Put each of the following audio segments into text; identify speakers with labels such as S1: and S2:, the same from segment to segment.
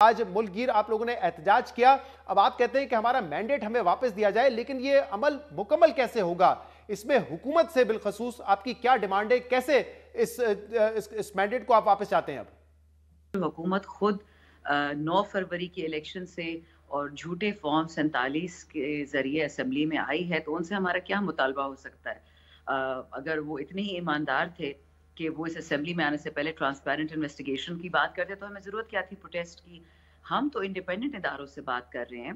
S1: آج ملک گیر آپ لوگوں نے احتجاج کیا. اب آپ کہتے ہیں کہ ہمارا مینڈیٹ ہمیں واپس دیا جائے, لیکن یہ عمل مکمل کیسے ہوگا؟ اس میں حکومت سے بالخصوص آپ کی کیا ڈیمانڈ ہے؟ کیسے اس مینڈیٹ کو آپ واپس چاہتے ہیں؟ اب
S2: حکومت خود 9 فروری کے الیکشن سے اور جھوٹے فارم 47 کے ذریعے اسمبلی میں آئی ہے, تو ان سے ہمارا کیا مطالبہ ہو سکتا ہے؟ اگر وہ اتنے ہی ایماندار تھے کہ وہ اس اسمبلی میں آنے سے پہلے ٹرانسپیرنٹ انویسٹیگیشن کی بات کرتے تو ہمیں ضرورت کیا تھی پروٹیسٹ کی؟ ہم تو انڈیپینڈنٹ اداروں سے بات کر رہے ہیں.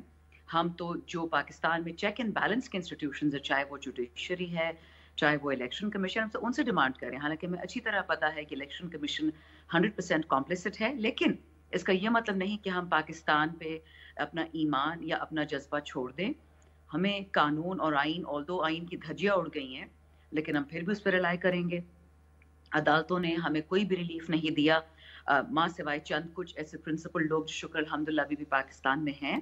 S2: ہم تو جو پاکستان میں چیک اینڈ بیلنس کے انسٹیٹیوشنز ہیں, چاہے وہ جوڈیشری ہے, چاہے وہ الیکشن کمیشن, ہم ان سے ڈیمانڈ کر رہے ہیں. حالانکہ ہمیں اچھی طرح پتا ہے کہ الیکشن کمیشن 100% کمپلیسٹ ہے, لیکن اس کا یہ مطلب نہیں کہ ہم پاکستان پہ اپنا ایمان یا اپنا جذبہ چھوڑ دیں. ہمیں قانون اور آئین, آلدو آئین کی دھجیاں اڑ گئی ہیں, لیکن ہم پھر بھی اس پہ ریلائی کریں گے. عدالتوں نے ہمیں کوئی بھی ریلیف نہیں دیا, ماں سوائے چند کچھ ایسے پرنسپل لوگ جو شکر الحمدللہ ابھی بھی پاکستان میں ہیں.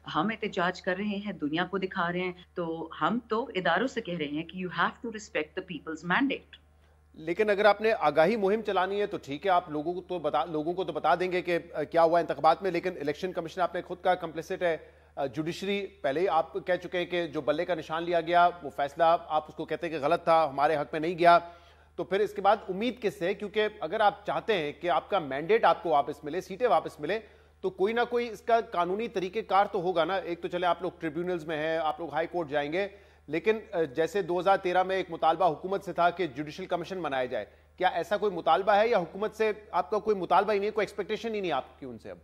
S2: ہم احتجاج کر رہے ہیں, دنیا کو دکھا رہے ہیں, تو ہم تو اداروں سے کہہ رہے ہیں کہ you have to respect the people's mandate.
S1: لیکن اگر آپ نے آگاہی مہم چلانی ہے تو ٹھیک ہے, آپ لوگوں کو تو بتا دیں گے کہ کیا ہوا انتخابات میں, لیکن الیکشن کمیشن آپ نے خود کا کمپلیسٹ ہے. جوڈیشری پہلے ہی آپ کہہ چکے ہیں کہ جو بلے کا نشان لیا گیا وہ فیصلہ آپ اس کو کہتے ہیں کہ غلط تھا, ہمارے حق میں نہیں گیا. تو پھر اس کے بعد امید کس سے؟ کیونکہ اگر آپ چاہتے ہیں کہ آپ کا مینڈیٹ آپ کو واپس ملے, سیٹیں واپس ملے, تو کوئی نہ کوئی اس کا قانونی طریقہ کار تو ہوگا نا. ایک تو چلے آپ لوگ ٹریبیونلز میں ہیں, آپ لوگ ہائی کورٹ جائیں گے, لیکن جیسے 2013 میں ایک مطالبہ حکومت سے تھا کہ جوڈیشل کمیشن بنایا جائے, کیا ایسا کوئی مطالبہ ہے یا حکومت سے آپ کا کوئی مطالبہ ہی نہیں, کوئی ایکسپیکٹیشن ہی نہیں آپ کی ان سے؟ اب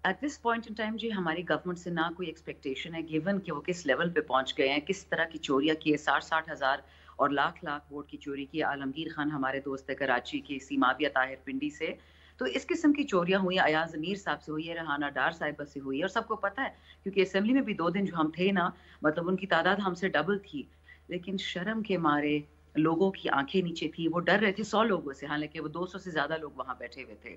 S2: at this point in time جی ہماری گورنمنٹ سے نہ کوئی ایکسپیکٹیشن ہے, گیون کہ وہ کس لیول پہ پہنچ گئے ہیں, کس طرح کی چوریاں کی ہے, 60 ہزار اور لاکھ ووٹ کی چوری کی. عالمگیر خان ہمارے دوست ہے کراچی کی, سیماویہ طاہر پنڈی سے, تو اس قسم کی چوریاں ہوئی ہیں. ایاز امیر صاحب سے ہوئی ہے, ریحانہ ڈار صاحبہ سے ہوئی ہے, اور سب کو پتہ ہے کیونکہ اسمبلی میں بھی 2 دن جو ہم تھے نا, مطلب ان کی تعداد ہم سے ڈبل تھی, لیکن شرم کے مارے لوگوں کی آنکھیں نیچے تھی, وہ ڈر رہے تھے 100 لوگوں سے, حالانکہ وہ 200 سے زیادہ لوگ وہاں بیٹھے ہوئے تھے.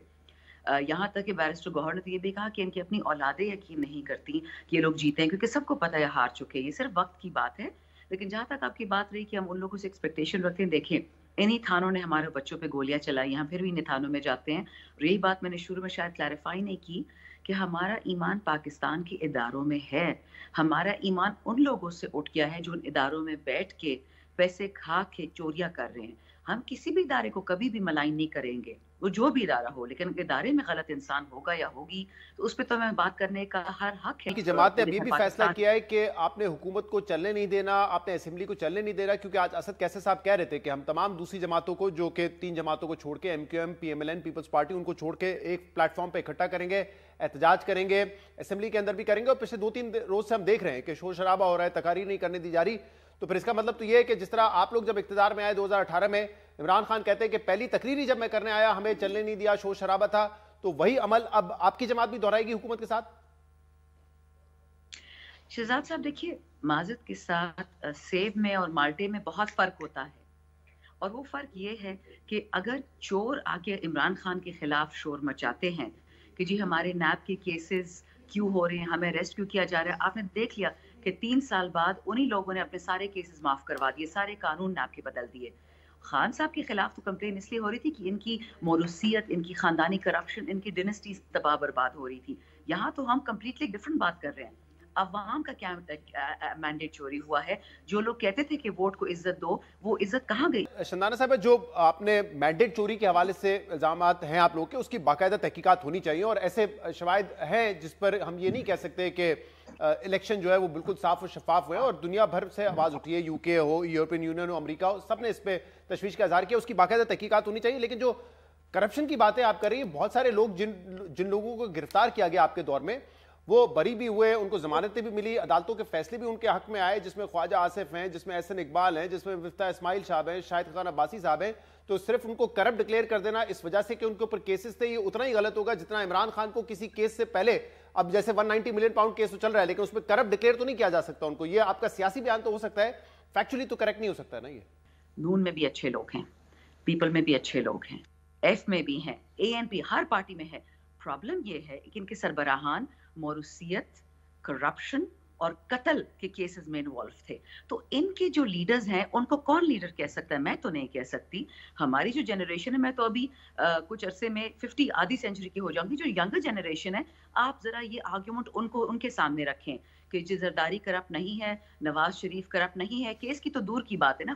S2: یہاں تک کہ بیرسٹر گوہر نے تو یہ بھی کہا کہ ان کی اپنی اولادیں یقین نہیں کرتی کہ یہ لوگ جیتے ہیں, کیونکہ سب کو پتہ ہے ہار چکے ہیں, یہ صرف وقت کی بات ہے. لیکن جہاں تک آپ کی بات رہی کہ ہم ان لوگوں سے ایکسپیکٹیشن رکھتے ہیں, دیکھیں انہی تھانوں نے ہمارے بچوں پہ گولیاں چلائی, ہم پھر بھی انہی تھانوں میں جاتے ہیں. اور یہی بات میں نے شروع میں شاید کلیریفائی نہیں کی کہ ہمارا ایمان پاکستان کے اداروں میں ہے. ہمارا ایمان ان لوگوں سے اٹھ گیا ہے جو ان اداروں میں بیٹھ کے پیسے کھا کے چوریاں کر رہے ہیں. ہم کسی بھی ادارے کو کبھی بھی ملائن نہیں کریں گے, وہ جو بھی ادارہ ہو, لیکن ادارے میں غلط انسان ہوگا یا ہوگی تو اس پہ تو ہمیں بات کرنے کا ہر حق ہے.
S1: کی جماعت نے ابھی بھی فیصلہ کیا ہے کہ آپ نے حکومت کو چلنے نہیں دینا, آپ نے اسمبلی کو چلنے نہیں دینا, کیونکہ آج اسد کیسر صاحب کہہ رہے تھے کہ ہم تمام دوسری جماعتوں کو, جو کہ 3 جماعتوں کو چھوڑ کے, MQM, PMLN, پیپلز پارٹی, ان کو چھوڑ کے ایک پلیٹ فارم پہ اکٹھا کریں گے, احتجاج کریں گے, اسمبلی کے اندر بھی کریں گے. اور پچھلے 2-3 روز سے ہم دیکھ رہے ہیں کہ شور شرابہ ہو رہا ہے, تقاریر نہیں کرنے دی جا رہی. تو پھر اس کا مطلب تو یہ ہے کہ جس طرح آپ لوگ جب اقتدار میں آئے 2018 میں, عمران خان کہتے ہیں کہ پہلی تقریر ہی جب میں کرنے آیا ہمیں چلنے نہیں دیا, شور شرابہ تھا, تو وہی عمل اب آپ کی جماعت بھی دہرائے گی حکومت کے ساتھ؟
S2: شہزاد صاحب دیکھیے, معذرت کے ساتھ سیب میں اور مالٹے میں بہت فرق ہوتا ہے, اور وہ فرق یہ ہے کہ اگر چور آگے عمران خان کے خلاف شور مچاتے ہیں کہ جی ہمارے نیب کے کیسز کیوں ہو رہے ہیں, ہمیں اریسٹ کیوں کیا جا رہا ہے, آپ نے دیکھ لیا کہ 3 سال بعد انہی لوگوں نے اپنے سارے کیسز معاف کروا دیے, سارے قانون نیب کے بدل دیے. خان صاحب کے خلاف تو کمپلین اس لیے ہو رہی تھی کہ ان کی موروثیت, ان کی خاندانی کرپشن, ان کی ڈینسٹی تباہ برباد ہو رہی تھی. یہاں تو ہم کمپلیٹلی ڈفرنٹ بات کر رہے ہیں. عوام کا کیا مینڈیٹ چوری ہوا ہے؟ جو لوگ کہتے تھے کہ ووٹ کو عزت دو, وہ عزت کہاں گئی؟
S1: شندانہ صاحب, جو آپ نے مینڈیٹ چوری کے حوالے سے الزامات ہیں آپ لوگ کے, اس کی باقاعدہ تحقیقات ہونی چاہیے, اور ایسے شواہد ہیں جس پر ہم یہ نہیں کہہ سکتے کہ الیکشن جو ہے وہ بالکل صاف و شفاف ہوئے. اور دنیا بھر سے آواز اٹھی ہے, UK ہو, یورپین یونین ہو, امریکہ ہو, سب نے اس پہ تشویش کا اظہار کیا. اس کی باقاعدہ تحقیقات ہونی چاہیے. لیکن جو کرپشن کی باتیں آپ کر رہی ہیں, بہت سارے لوگ جن لوگوں کو گرفتار کیا گیا آپ کے دور میں, وہ بری بھی ہوئے, ان کو ضمانتیں بھی ملی, عدالتوں کے فیصلے بھی ان کے حق میں آئے, جس میں خواجہ آصف ہیں, جس میں احسن اقبال ہیں, جس میں مفتاح اسماعیل صاحب ہیں, شاہد خان عباسی صاحب ہیں. تو صرف ان کو کرپٹ ڈکلیئر کر دینا اس وجہ سے کہ ان کے اوپر کیسز تھے, یہ اتنا ہی غلط ہوگا جتنا عمران خان کو کسی کیس سے پہلے, اب جیسے 190 ملین پاؤنڈ کیس تو چل رہا ہے, لیکن اس میں کرپٹ ڈکلیئر تو نہیں کیا جا سکتا ان کو. یہ آپ کا سیاسی بیان تو ہو سکتا ہے, فیکچولی تو کریکٹ نہیں ہو سکتا ہے نا. یہ
S2: نون میں بھی اچھے لوگ ہیں, پیپل میں بھی اچھے لوگ ہیں, ایف میں بھی ہیں, ANP, ہر پارٹی میں ہے. پرابلم یہ ہے کہ ان کے سربراہان موروثیت, کرپشن اور قتل کے کیسز میں انوالو تھے. تو ان کے جو لیڈرز ہیں ان کو کون لیڈر کہہ سکتا ہے؟ میں تو نہیں کہہ سکتی. ہماری جو جنریشن ہے, میں تو ابھی کچھ عرصے میں 50 آدھی سینچری کی ہو جاؤں گی. جو ینگر جنریشن ہے, آپ ذرا یہ آرگیومنٹ ان کے سامنے رکھیں کہ زرداری کرپٹ نہیں ہے, نواز شریف کرپٹ نہیں ہے. کیس کی تو دور کی بات ہے نا,